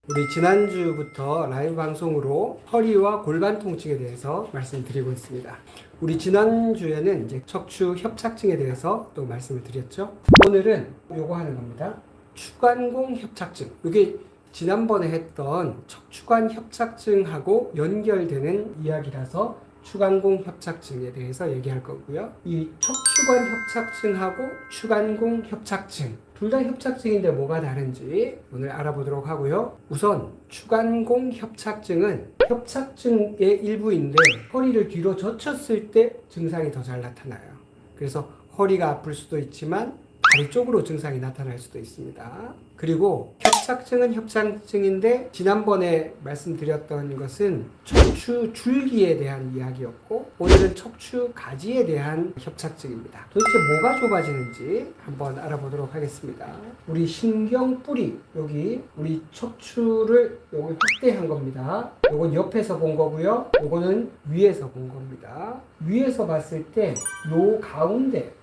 우리 지난주부터 라이브 방송으로 허리와 골반 통증에 대해서 말씀드리고 있습니다. 우리 지난주에는 이제 척추 협착증에 대해서 또 말씀을 드렸죠. 오늘은 요거 하는 겁니다. 추간공 협착증. 이게 지난번에 했던 척추관 협착증하고 연결되는 이야기라서 추간공 협착증에 대해서 얘기할 거고요. 이 척추관 협착증하고 추간공 협착증 둘 다 협착증인데 뭐가 다른지 오늘 알아보도록 하고요. 우선 추간공 협착증은 협착증의 일부인데 허리를 뒤로 젖혔을 때 증상이 더 잘 나타나요. 그래서 허리가 아플 수도 있지만 다리 쪽으로 증상이 나타날 수도 있습니다. 그리고 협착증은 협착증인데 지난번에 말씀드렸던 것은 척추 줄기에 대한 이야기였고 오늘은 척추 가지에 대한 협착증입니다. 도대체 뭐가 좁아지는지 한번 알아보도록 하겠습니다. 우리 신경뿌리 여기 우리 척추를 여기 확대한 겁니다. 요건 옆에서 본 거고요. 요거는 위에서 본 겁니다. 위에서 봤을 때 요 가운데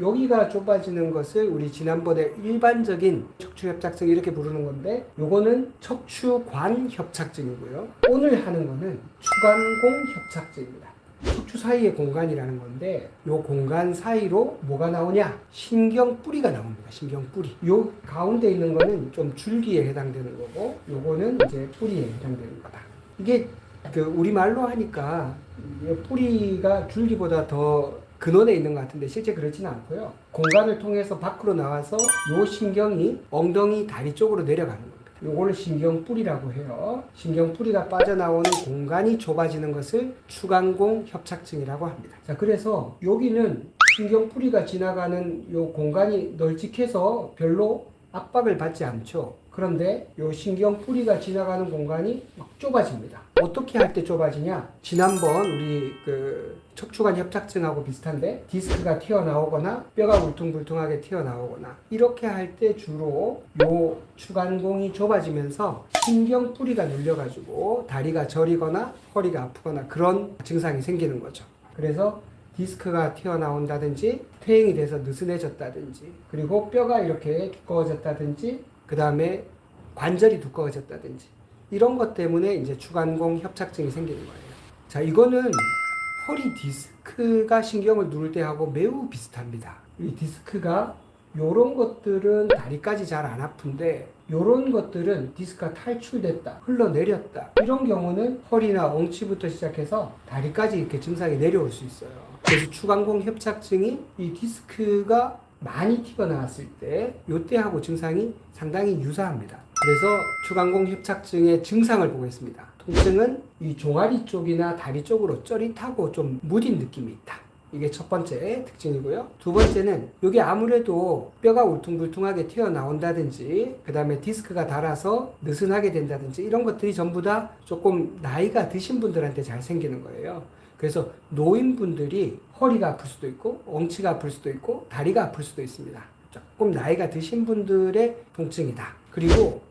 여기가 좁아지는 것을 우리 지난번에 일반적인 척추 협착증 이렇게 부르는 건데 요거는 척추관 협착증이고요. 오늘 하는 거는 추간공 협착증입니다. 척추 사이의 공간이라는 건데 요 공간 사이로 뭐가 나오냐? 신경뿌리가 나옵니다. 신경뿌리. 요 가운데 있는 거는 좀 줄기에 해당되는 거고 요거는 이제 뿌리에 해당되는 거다. 이게 우리말로 하니까 뿌리가 줄기보다 더 근원에 있는 것 같은데 실제 그렇지는 않고요. 공간을 통해서 밖으로 나와서 요 신경이 엉덩이 다리 쪽으로 내려가는 겁니다. 요걸 신경뿌리라고 해요. 신경뿌리가 빠져나오는 공간이 좁아지는 것을 추간공 협착증이라고 합니다. 자, 그래서 여기는 신경뿌리가 지나가는 요 공간이 널찍해서 별로 압박을 받지 않죠. 그런데 요 신경뿌리가 지나가는 공간이 막 좁아집니다. 어떻게 할 때 좁아지냐? 지난번 우리 척추관 협착증하고 비슷한데 디스크가 튀어나오거나 뼈가 울퉁불퉁하게 튀어나오거나 이렇게 할 때 주로 요 추간공이 좁아지면서 신경뿌리가 눌려가지고 다리가 저리거나 허리가 아프거나 그런 증상이 생기는 거죠. 그래서 디스크가 튀어나온다든지 퇴행이 돼서 느슨해졌다든지 그리고 뼈가 이렇게 두꺼워졌다든지 그 다음에 관절이 두꺼워졌다든지 이런 것 때문에 이제 추간공 협착증이 생기는 거예요. 자, 이거는 허리 디스크가 신경을 누를 때 하고 매우 비슷합니다. 이 디스크가 요런 것들은 다리까지 잘 안 아픈데 요런 것들은 디스크가 탈출됐다, 흘러내렸다 이런 경우는 허리나 엉치부터 시작해서 다리까지 이렇게 증상이 내려올 수 있어요. 그래서 추간공 협착증이 이 디스크가 많이 튀어나왔을 때 요때하고 증상이 상당히 유사합니다. 그래서 추간공 협착증의 증상을 보겠습니다. 통증은 이 종아리 쪽이나 다리 쪽으로 쩌릿하고 좀 무딘 느낌이 있다. 이게 첫 번째 특징이고요. 두 번째는 이게 아무래도 뼈가 울퉁불퉁하게 튀어나온다든지 그 다음에 디스크가 닳아서 느슨하게 된다든지 이런 것들이 전부 다 조금 나이가 드신 분들한테 잘 생기는 거예요. 그래서 노인분들이 허리가 아플 수도 있고 엉치가 아플 수도 있고 다리가 아플 수도 있습니다. 조금 나이가 드신 분들의 통증이다. 그리고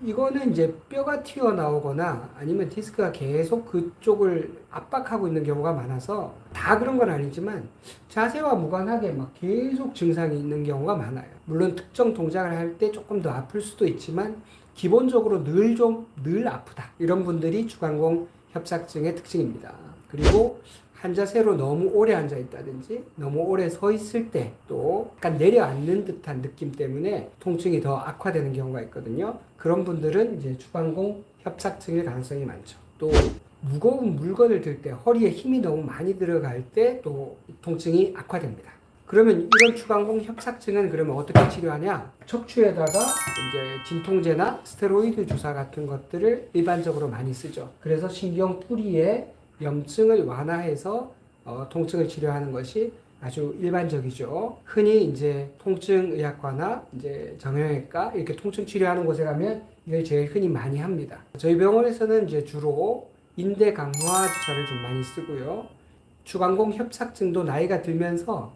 이거는 이제 뼈가 튀어나오거나 아니면 디스크가 계속 그쪽을 압박하고 있는 경우가 많아서 다 그런 건 아니지만 자세와 무관하게 막 계속 증상이 있는 경우가 많아요. 물론 특정 동작을 할 때 조금 더 아플 수도 있지만 기본적으로 늘 아프다. 이런 분들이 추간공 협착증의 특징입니다. 그리고 한 자세로 너무 오래 앉아 있다든지 너무 오래 서 있을 때 또 약간 내려앉는 듯한 느낌 때문에 통증이 더 악화되는 경우가 있거든요. 그런 분들은 이제 추간공 협착증일 가능성이 많죠. 또 무거운 물건을 들 때 허리에 힘이 너무 많이 들어갈 때 또 통증이 악화됩니다. 그러면 이런 추간공 협착증은 그러면 어떻게 치료하냐? 척추에다가 이제 진통제나 스테로이드 주사 같은 것들을 일반적으로 많이 쓰죠. 그래서 신경뿌리에 염증을 완화해서 통증을 치료하는 것이 아주 일반적이죠. 흔히 이제 통증의학과나 이제 정형외과 이렇게 통증 치료하는 곳에 가면 이걸 제일 흔히 많이 합니다. 저희 병원에서는 이제 주로 인대 강화 주사를 좀 많이 쓰고요. 추간공 협착증도 나이가 들면서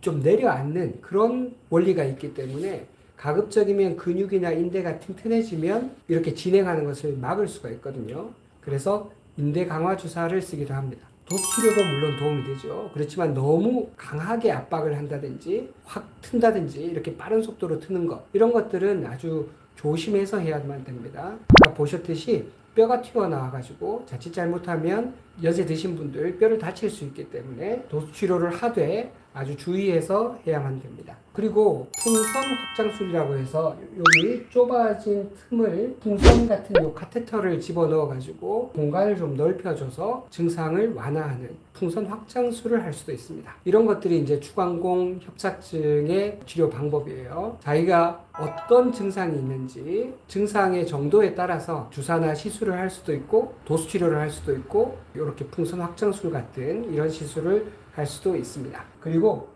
좀 내려앉는 그런 원리가 있기 때문에 가급적이면 근육이나 인대가 튼튼해지면 이렇게 진행하는 것을 막을 수가 있거든요. 그래서 인대 강화 주사를 쓰기도 합니다. 도수치료도 물론 도움이 되죠. 그렇지만 너무 강하게 압박을 한다든지 확 튼다든지 이렇게 빠른 속도로 트는 것 이런 것들은 아주 조심해서 해야만 됩니다. 아까 보셨듯이 뼈가 튀어나와가지고 자칫 잘못하면 연세 드신 분들 뼈를 다칠 수 있기 때문에 도수 치료를 하되 아주 주의해서 해야만 됩니다. 그리고 풍선 확장술이라고 해서 여기 좁아진 틈을 풍선 같은 요 카테터를 집어넣어 가지고 공간을 좀 넓혀줘서 증상을 완화하는 풍선 확장술을 할 수도 있습니다. 이런 것들이 이제 추간공 협착증의 치료 방법이에요. 자기가 어떤 증상이 있는지 증상의 정도에 따라서 주사나 시술을 할 수도 있고 도수 치료를 할 수도 있고 이렇게 풍선 확장술 같은 이런 시술을 할 수도 있습니다. 그리고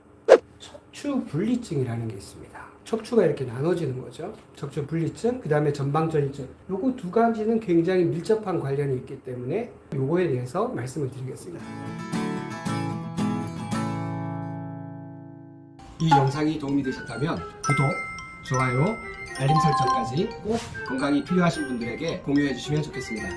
척추 분리증이라는 게 있습니다. 척추가 이렇게 나눠지는 거죠. 척추 분리증, 그 다음에 전방전이증. 요거 두 가지는 굉장히 밀접한 관련이 있기 때문에 요거에 대해서 말씀을 드리겠습니다. 이 영상이 도움이 되셨다면 구독, 좋아요, 알림 설정까지 꼭 건강이 필요하신 분들에게 공유해 주시면 좋겠습니다.